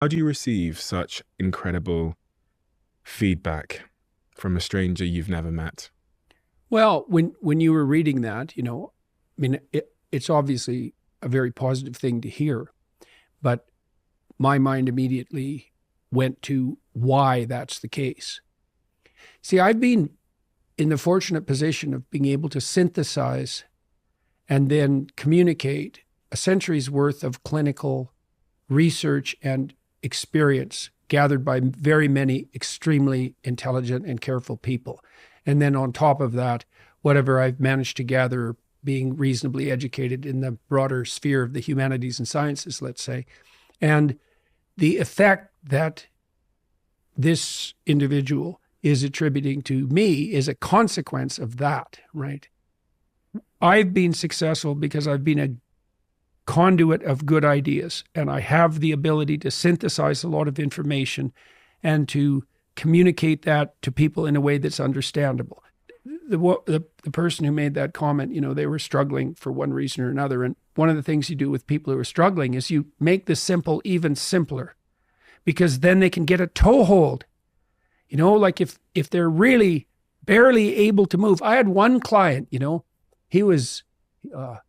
How do you receive such incredible feedback from a stranger you've never met? Well, when you were reading that, I mean, it's obviously a very positive thing to hear, but my mind immediately went to why that's the case. See, I've been in the fortunate position of being able to synthesize and then communicate a century's worth of clinical research and experience gathered by very many extremely intelligent and careful people. And then on top of that, whatever I've managed to gather being reasonably educated in the broader sphere of the humanities and sciences, let's say. And the effect that this individual is attributing to me is a consequence of that, right? I've been successful because I've been a conduit of good ideas, and I have the ability to synthesize a lot of information and to communicate that to people in a way that's understandable. The person who made that comment, they were struggling for one reason or another. And one of the things you do with people who are struggling is you make the simple even simpler, because then they can get a toehold. Like if they're really barely able to move. I had one client, he was,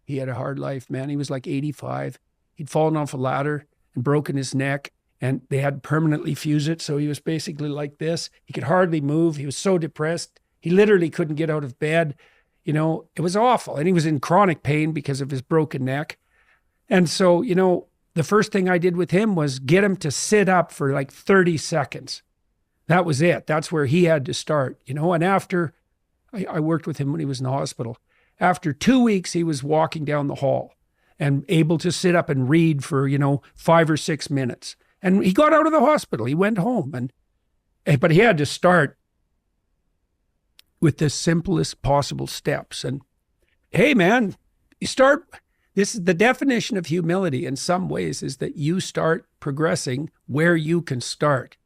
he had a hard life, man. He was like 85. He'd fallen off a ladder and broken his neck, and they had permanently fused it. So he was basically like this. He could hardly move. He was so depressed. He literally couldn't get out of bed. It was awful. And he was in chronic pain because of his broken neck. And so, the first thing I did with him was get him to sit up for like 30 seconds. That was it. That's where he had to start, and after I worked with him when he was in the hospital. After 2 weeks, he was walking down the hall and able to sit up and read for, 5 or 6 minutes. And he got out of the hospital. He went home, but he had to start with the simplest possible steps. And hey, man, this is the definition of humility in some ways, is that you start progressing where you can start.